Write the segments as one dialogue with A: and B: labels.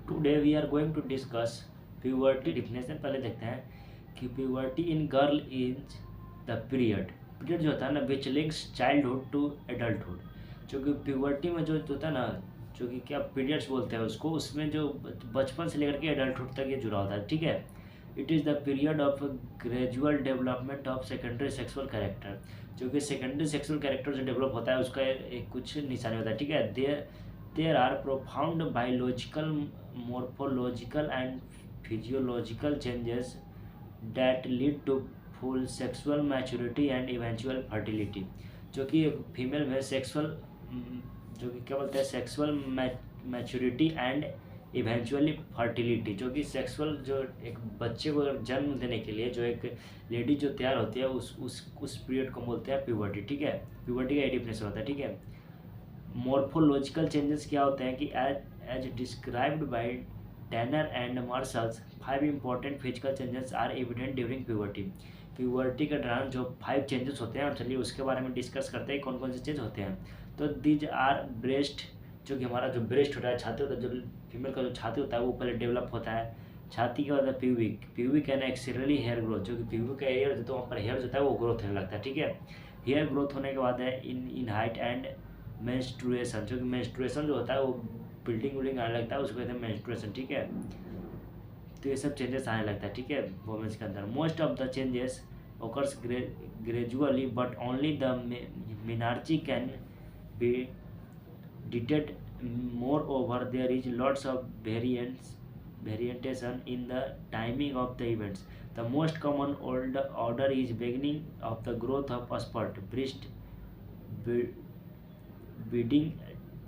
A: Today we are going to discuss puberty definition. पहले देखते हैं कि puberty in girl is the period जो होता है ना which links childhood to adulthood. जो कि प्यूबर्टी में जो होता है ना, जो कि क्या पीरियड्स बोलते हैं उसको, उसमें जो बचपन से लेकर के एडल्टहुड तक ये जुड़ा होता है, ठीक है। It is the period of gradual development of secondary sexual character. जो कि सेकेंडरी सेक्सुअल कैरेक्टर जो डेवलप होता है उसका एक कुछ निशानी होता है, ठीक है। There are profound biological, morphological and physiological changes that lead to full sexual maturity and eventual fertility। जो कि फीमेल में सेक्सुअल, जो कि क्या बोलते हैं, sexual maturity and eventually fertility. जो कि सेक्सुअल जो एक बच्चे को जन्म देने के लिए जो एक लेडी जो तैयार होती है उस पीरियड को बोलते हैं प्यूबर्टी, ठीक है। प्यूबर्टी का डिफिनेशन होता है, ठीक है। मॉर्फोलॉजिकल चेंजेस क्या होते हैं कि as described by Tanner and Marshall's 5 important physical changes are evident during puberty. Puberty के दौरान जो 5 चेंजेस होते हैं, चलिए उसके बारे में डिस्कस करते हैं कौन कौन से चेंज होते हैं। तो दीज आर ब्रेस्ट, जो कि हमारा जो ब्रेस्ट होता है, छाती होता है, जो फीमेल का जो छाती होता है वो पहले डेवलप होता है। छाती के बाद pubic and axillary hair growth. जो कि प्यूबिक का एरिया होता है वहाँ पर हेयर जो होता है वो ग्रोथ होने लगता है, ठीक है। हेयर ग्रोथ होने के बाद है इन हाइट एंड मेंस्ट्रुएशन। जो कि मेंस्ट्रुएशन जो होता है वो बिल्डिंग आने लगता है, उसको कहते हैं मेंस्ट्रुएशन, ठीक है। तो ये सब चेंजेस आने लगता है, ठीक है, वोमेंस के अंदर। Most of the changes occurs gradually but only the menarche can be detected. Moreover, there is lots of variation in the timing of the events. The most common order is beginning of the growth of spurt, breast, beading,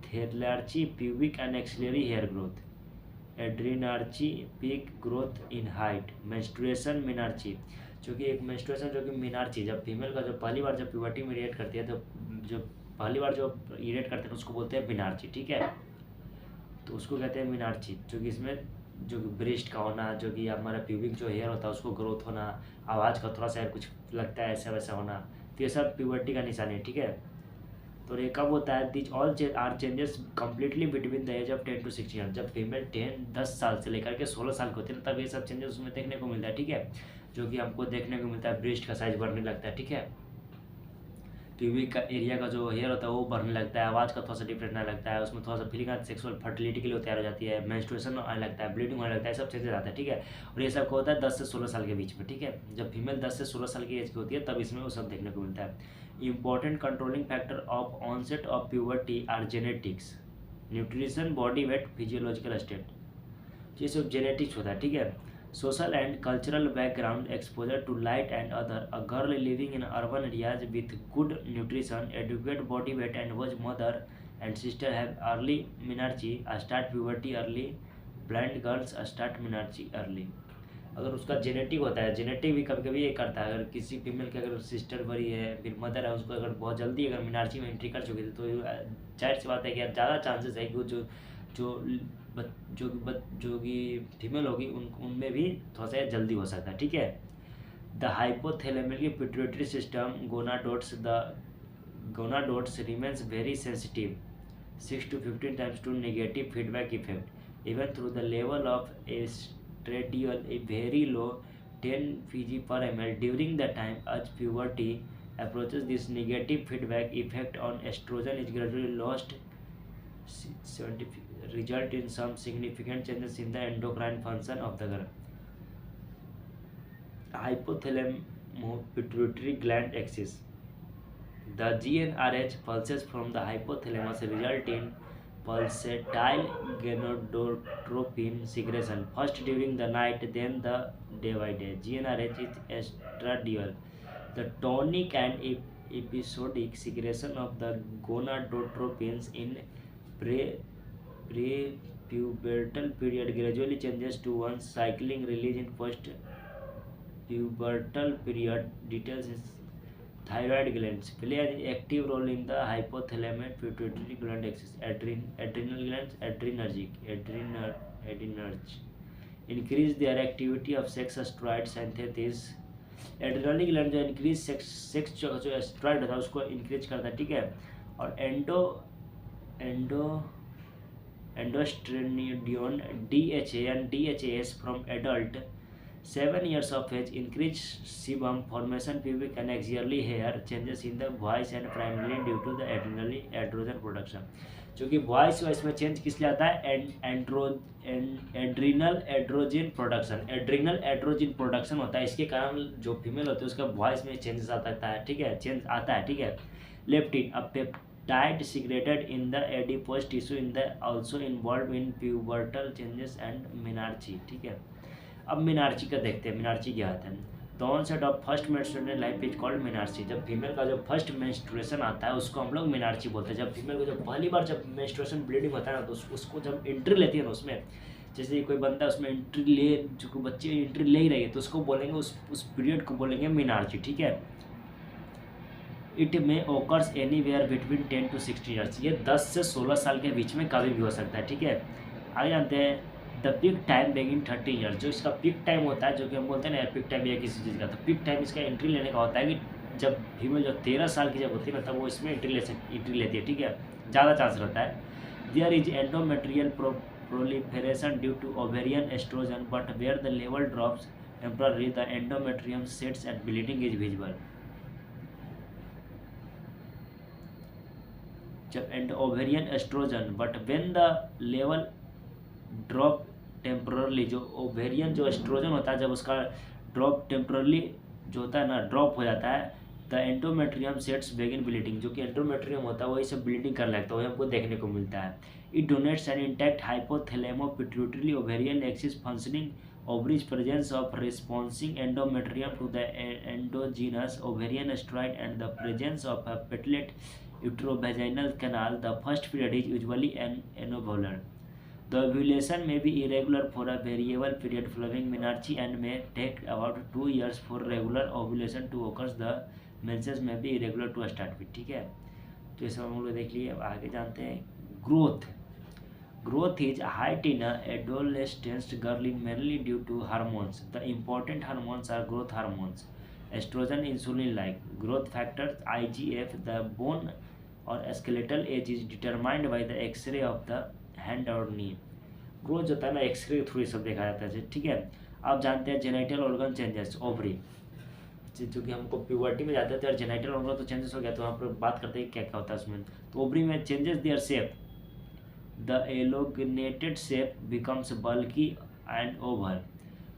A: thalarchy, pubic and axillary hair growth, adrenarche, peak growth in height, menstruation, menarche. जो कि एक menstruation, जो कि मिनार्ची, जब female का जो पहली बार जब प्यूबर्टी में इरेट करती है तो जो पहली बार जो इरेट करते हैं उसको बोलते हैं मिनार्ची, ठीक है। तो उसको कहते हैं मिनार्ची। जो कि इसमें जो कि ब्रेस्ट का होना, जो कि हमारा प्यूबिक जो हेयर होता है उसको ग्रोथ होना, आवाज़ का थोड़ा सा कुछ लगता है ऐसा वैसा होना, तो ये सब प्यूबर्टी का निशानी है, ठीक है। तो ये कब होता है? These all are changes completely between the age of 10 to 16 year. जब फीमेल 10 साल से लेकर के 16 साल की होती है तब ये सब चेंजेस उसमें देखने को मिलता है, ठीक है। जो कि हमको देखने को मिलता है, ब्रेस्ट का साइज बढ़ने लगता है, ठीक है। प्यूबिक का एरिया का जो हेयर होता है वो बढ़ने लगता है, आवाज़ का थोड़ा सा डिफरेंट आने लगता है, उसमें थोड़ा सा फीलिंग सेक्सुअल फर्टिलिटी के लिए तैयार हो जाती है, मेंस्ट्रुएशन आने लगता है, ब्लीडिंग होने लगता है, सब चेंजेस आता है, ठीक है। और ये सब होता है 10 से 16 साल के बीच में, ठीक है। जब फीमेल 10 से 16 साल की एज की होती है तब इसमें वो सब देखने को मिलता है। Important controlling factor of onset of puberty are genetics, nutrition, body weight, physiological state. ये सब जेनेटिक्स होता है, ठीक है। Social and cultural background, exposure to light and other, a girl living in urban areas with good nutrition, adequate body weight and was mother and sister have early menarche, start puberty early, blind girls start menarche early. अगर उसका genetic होता है, genetic भी कभी कभी ये करता है, अगर किसी फीमेल की अगर सिस्टर बड़ी है फिर मदर है, उसको अगर बहुत जल्दी अगर मिनार्ची में एंट्री कर चुकी थी तो जाहिर सी बात है कि यार ज़्यादा चांसेस है कि वो जो जो कि फीमेल होगी उनमें भी थोड़ा सा जल्दी हो सकता है, ठीक है। The hypothalamic pituitary system gonadostat remains very sensitive 6 to 15 times to negative feedback effect, even through the level of estradiol a very low 10 pg per ml during the time as puberty approaches. This negative feedback effect on estrogen is gradually lost, result in some significant changes in the endocrine function of the girl. Hypothalamo pituitary gland axis. The GnRH pulses from the hypothalamus result in pulsatile gonadotropin secretion, first during the night, then the day by day. GnRH is estradiol. The tonic and episodic secretion of the gonadotropins in pre-pubertal period gradually changes to one cycling release in post pubertal period. Details is thyroid glands play an active role in the hypothalamus pituitary gland axis. Adrenal glands, adrenerge increase their activity of sex steroid synthesis. Adrenal gland जो increase sex जो asteroid होता है उसको increase करता है, ठीक है। और endo एंडोस्टेरोडियोन DHA and DHAS from adult 7 years of age, increased sebum formation, pubic and axially hair changes in the voice and primarily due to the adrenal androgen production। जो कि वॉइस में चेंज किस लिए आता है? एड्रीनल एड्रोजिन प्रोडक्शन, एड्रीनल एड्रोजिन प्रोडक्शन होता है, इसके कारण जो फीमेल होती है उसका वॉइस में चेंजेस आता है, ठीक है, चेंज आता है, ठीक है। Leptin, a peptide secreted in the adipose tissue in the also involve in pubertal changes and menarche, ठीक है। अब मेनार्ची का देखते हैं, मेनार्ची क्या होता है। The onset of first menstrual life is called menarche. जब फीमेल का जो फर्स्ट मेंस्ट्रुएशन आता है उसको हम लोग मेनार्ची बोलते हैं। जब फीमेल को जब पहली बार जब मेंस्ट्रुएशन ब्लीडिंग होता है ना, तो उसको जब एंट्री लेती है ना उसमें, जैसे कोई बंदा उसमें एंट्री ले, जो कोई बच्ची एंट्री ले ही रही है, तो उसको बोलेंगे, उस पीरियड को बोलेंगे मेनार्ची, ठीक है। इट में occurs anywhere between 10 to 16 years, ये 10 से 16 साल के बीच में कभी भी हो सकता है, ठीक है। आगे जानते हैं the peak time begin 30 years. जो इसका पिक टाइम होता है, जो कि हम बोलते हैं ना पिक टाइम या किसी चीज़ का, तो पिक टाइम इसका एंट्री लेने का होता है कि जब फीमेल जो 13 साल की जब होती है ना, तब वो इसमें एंट्री लेती है, ठीक है, ज़्यादा चांस रहता है। There is endometrial proliferation due to ovarian estrogen, but where the level drops temporarily, the endometrium sets and bleeding is visible। जब ovarian oestrogen, but when the level drop temporarily, जो ovarian जो oestrogen होता है, जब उसका drop temporarily जो होता है ना, ड्रॉप हो जाता है, the endometrium sets begin bleeding, जो कि एंडोमेट्रियम होता है वही सब ब्लीडिंग करने लगता है, वही हमको देखने को मिलता है। It denotes an intact hypothalamo pituitary ovarian axis functioning ovaries presence of responding endometrium to the endogenous ovarian steroid and the presence of a patent uterovaginal canal। The first period is usually an anovulal। The ovulation may be irregular for a variable period following menarche and may take about 2 years for regular ovulation to occur। The menses may be irregular to start with, ठीक है। तो ये सब हम लोग देख लिए। अब आगे जानते हैं growth. Growth is height in a adolescent girl is mainly due to hormones। The important hormones are growth hormones, estrogen, insulin-like growth factors, IGF। The bone or skeletal age is determined by the X-ray of the hand और knee। Growth जो होता है ना, x ray के through ये सब देखा जाता है, ठीक है। आप जानते हैं जेनाइटल ऑर्गन चेंजेस, ओवरी, जो कि हमको प्यूबर्टी में जाते थे और जेनाइटल ऑर्गन तो चेंजेस हो गया, तो वहाँ पर बात करते हैं क्या क्या होता है उसमें। तो ओवरी में changes their shape, the elongated shape becomes bulky and oval.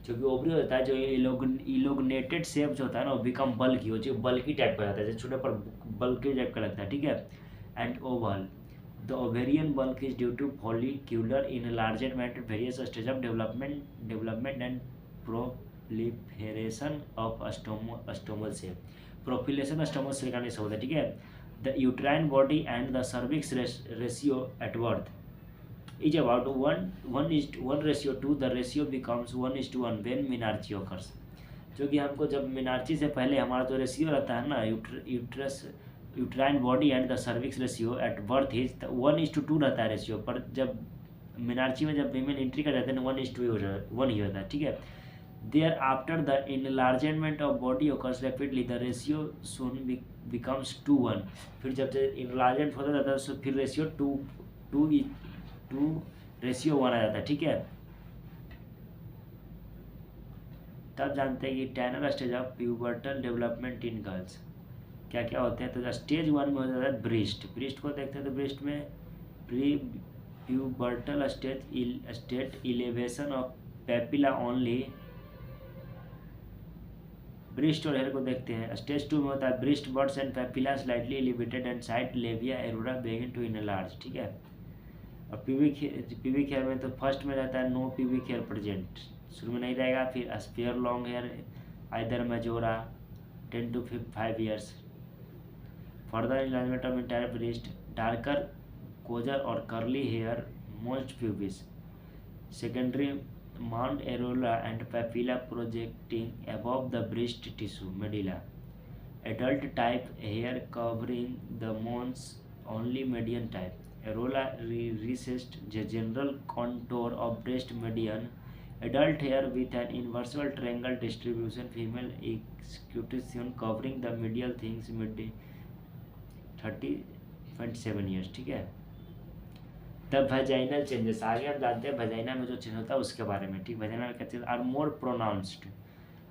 A: जो कि ओवरी होता है, जो इलोगनेटेड शेप जो होता है ना, वो बिकम बल्की, हो जो बल्की टाइप का होता है, जैसे छोटे पर बल्की टाइप का लगता है, ठीक है, and oval. The ovarian bulk is due to follicular enlargement, various stage of development and proliferation of stromal cell. Proliferation stromal cell का नहीं होता है, ठीक है। The uterine body and the cervix ratio at birth is about 1:1 the ratio becomes 1:1 when menarche occurs। जो कि हमको जब मेनार्ची से पहले हमारा जो रेशियो रहता है ना, uterine body and the cervix ratio at birth is 1:2 रहता है रेशियो, पर जब मेनार्ची में जब फीमेल एंट्री कर जाते हैं 1:1 ही होता है, ठीक है। Thereafter the enlargement of body occurs rapidly, the ratio soon becomes 2:1। फिर जब इनलार्जमेंट होता जाता है तो फिर रेशियो 2:1 आ जाता है, ठीक है। तब जानते हैं कि Tanner stage of pubertal development in girls क्या क्या होते हैं। तो स्टेज 1 में हो जाता है ब्रिस्ट को देखते हैं। तो ब्रिस्ट में pre pubertal state elevation of papilla only. Breast और हेयर को देखते हैं। स्टेज 2 में होता है breast buds and papilla slightly elevated and side labia areola begin to enlarge, ठीक है। और प्यूबिक हेयर में तो फर्स्ट में रहता है नो प्यूबिक हेयर प्रेजेंट, शुरू में नहीं रहेगा। फिर sparse long hair either majora 10 to 5 years। Further enlargement of entire breast, darker coarser और curly hair most pubis. Secondary mound areola and papilla projecting above the breast tissue medulla. Adult type hair covering the mons only median type। Areola recessed, the general contour of breast median। Adult hair with an inversal triangle distribution, female excutation covering the medial things mid 30.7 years, ठीक है। The vaginal changes, आगे हम जानते हैं vagina में जो change होता है उसके बारे में, ठीक। वेजाइना में क्या चीज are more pronounced,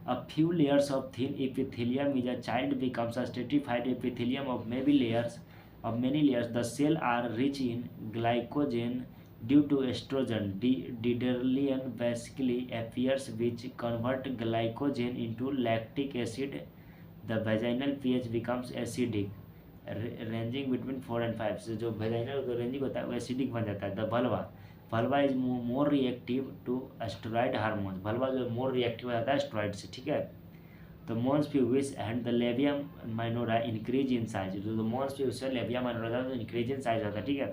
A: a few layers of thin epithelium is a child becomes a stratified epithelium of many layers. The cells are rich in glycogen due to estrogen. Diderlian basically appears which convert glycogen into lactic acid. The vaginal pH becomes acidic, ranging between 4 and 5. So जो vaginal ranging होता है वो acidic बन जाता है. The vulva is more reactive to steroid hormone, vulva जो more reactive हो जाता है स्टेरॉइड से, ठीक है। तो mons pubis and the labium minora increase in size, जो mons pubis से लेबियम माइनोरा तो इंक्रीज इन साइज होता है, ठीक है।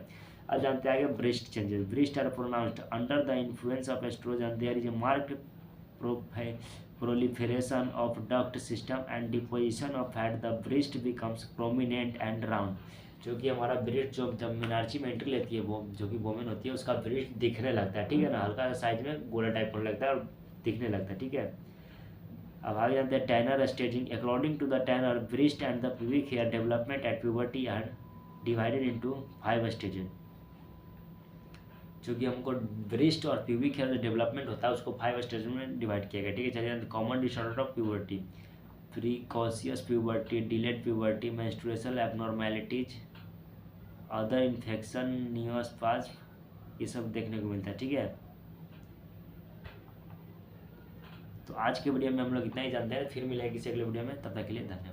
A: अब जानते हैं आगे breast changes. Breast are pronounced under the influence of oestrogen, there is a marked proliferation of duct system and deposition of fat. The breast becomes prominent and round, जो कि हमारा ब्रेस्ट जो जब मीनार्ची में एंट्री लेती है वो जो कि वोमेन होती है उसका ब्रेस्ट दिखने लगता है, ठीक है ना, हल्का सा साइज में गोला टाइप होने लगता है और दिखने लगता है, ठीक है। अब आगे जानते हैं Tanner staging. According to the Tanner, breast and the pubic hair development at puberty are divided into 5 stages, जो कि हमको ब्रेस्ट और प्यूबिक हेयर जो डेवलपमेंट होता है उसको 5 स्टेज में डिवाइड किया गया, ठीक है। चलिए common disorder of puberty, precocious puberty, delayed puberty, menstrual abnormalities, other infection, neoplasms, ये सब देखने को मिलता है, ठीक है। तो आज के वीडियो में हम लोग इतना ही जानते हैं, फिर मिलेंगे किसी अगले वीडियो में, तब तक के लिए धन्यवाद।